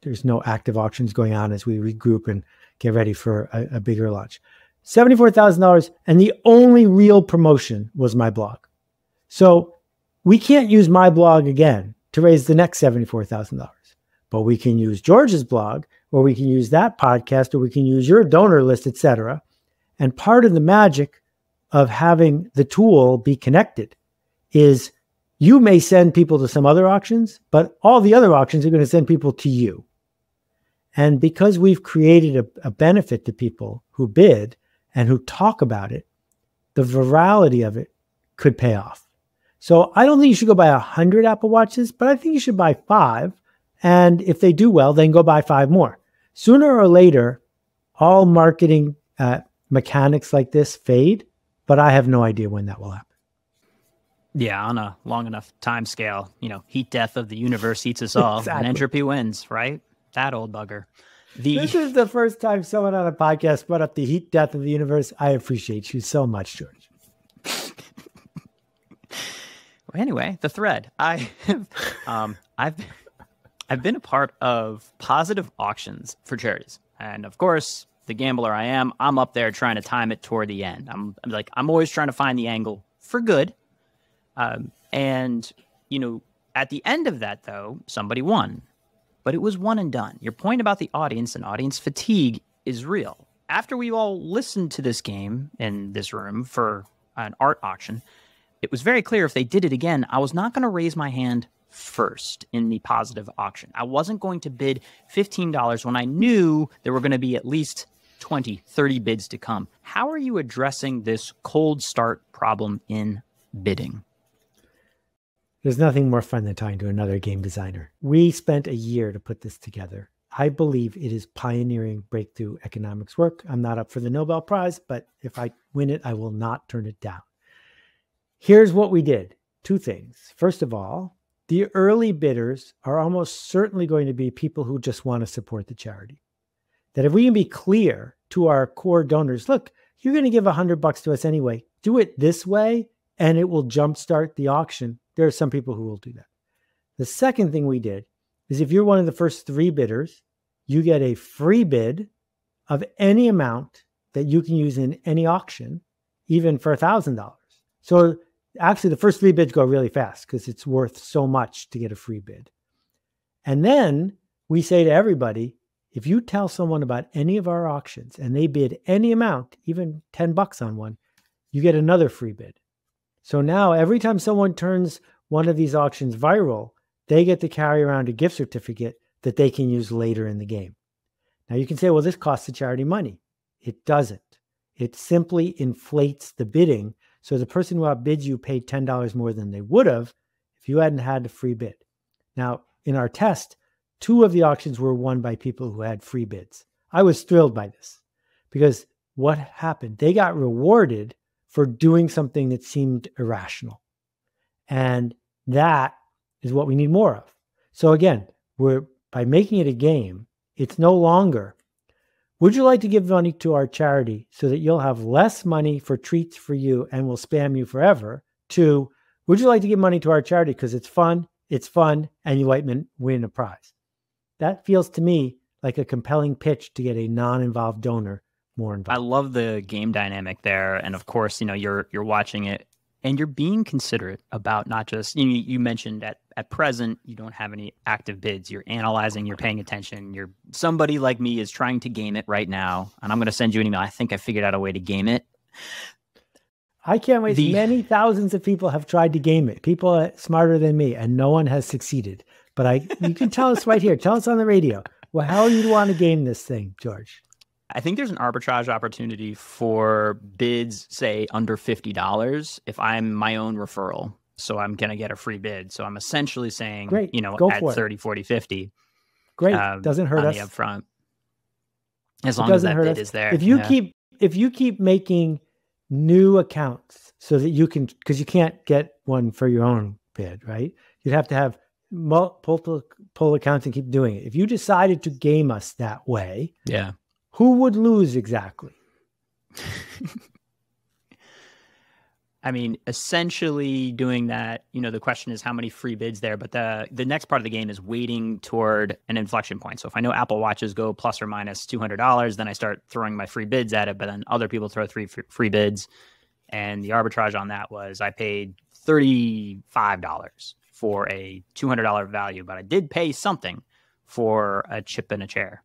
there's no active auctions going on as we regroup and get ready for a bigger launch. $74,000, and the only real promotion was my blog. So we can't use my blog again to raise the next $74,000, but we can use George's blog, or we can use that podcast, or we can use your donor list, etc. And part of the magic of having the tool be connected is you may send people to some other auctions, but all the other auctions are going to send people to you. And because we've created a benefit to people who bid and who talk about it, the virality of it could pay off. So I don't think you should go buy 100 Apple Watches, but I think you should buy 5. And if they do well, then go buy 5 more. Sooner or later, all marketing mechanics like this fade, but I have no idea when that will happen. Yeah, on a long enough time scale, heat death of the universe eats us all, exactly. And entropy wins, right? That old bugger. This is the first time someone on a podcast brought up the heat death of the universe. I appreciate you so much, George. Well, anyway, the thread. I've been a part of positive auctions for charities, and of course, the gambler I am, I'm up there trying to time it toward the end. I'm always trying to find the angle for good. And at the end of that, though, somebody won, but it was one and done. Your point about the audience and audience fatigue is real. After we all listened to this game in this room for an art auction, it was very clear if they did it again, I was not going to raise my hand first in the positive auction. I wasn't going to bid $15 when I knew there were going to be at least 20, 30 bids to come. How are you addressing this cold start problem in bidding? There's nothing more fun than talking to another game designer. We spent a year to put this together. I believe it is pioneering breakthrough economics work. I'm not up for the Nobel Prize, but if I win it, I will not turn it down. Here's what we did. 2 things. First of all, the early bidders are almost certainly going to be people who just want to support the charity. That if we can be clear to our core donors, look, you're going to give $100 to us anyway. Do it this way, and it will jumpstart the auction. There are some people who will do that. The second thing we did is if you're one of the first 3 bidders, you get a free bid of any amount that you can use in any auction, even for $1,000. So actually, the first 3 bids go really fast because it's worth so much to get a free bid. And then we say to everybody, if you tell someone about any of our auctions and they bid any amount, even $10 on one, you get another free bid. So now every time someone turns one of these auctions viral, they get to carry around a gift certificate that they can use later in the game. Now you can say, well, this costs the charity money. It doesn't. It simply inflates the bidding. So the person who outbids you paid $10 more than they would have if you hadn't had a free bid. Now, in our test, 2 of the auctions were won by people who had free bids. I was thrilled by this because what happened? They got rewarded for doing something that seemed irrational. And that is what we need more of. So again, by making it a game, it's no longer, would you like to give money to our charity so that you'll have less money for treats for you and we'll spam you forever? To, would you like to give money to our charity because it's fun, and you might win a prize? That feels to me like a compelling pitch to get a non-involved donor more involved. I love the game dynamic there. And of course, you're watching it and you're being considerate about not just, you mentioned at present, you don't have any active bids. You're analyzing, you're paying attention. Somebody like me is trying to game it right now. And I'm going to send you an email. I think I figured out a way to game it. I can't wait. Many thousands of people have tried to game it. People are smarter than me, and no one has succeeded. But you can tell us right here. Tell us on the radio. Well, how do you want to game this thing, George? I think there's an arbitrage opportunity for bids, say, under $50 if I'm my own referral. So I'm going to get a free bid. So I'm essentially saying, great. At 30, 40, 50. Great. Doesn't hurt us. On the upfront. As long as that bid is there. If you keep making new accounts so that you can, because you can't get one for your own bid, right? You'd have to have multiple accounts and keep doing it. If you decided to game us that way, yeah, who would lose exactly? I mean, essentially doing that, the question is how many free bids there, but the next part of the game is waiting toward an inflection point. So if I know Apple Watches go plus or minus $200, then I start throwing my free bids at it, but then other people throw free bids. And the arbitrage on that was I paid $35 for a $200 value, but I did pay something for a chip and a chair.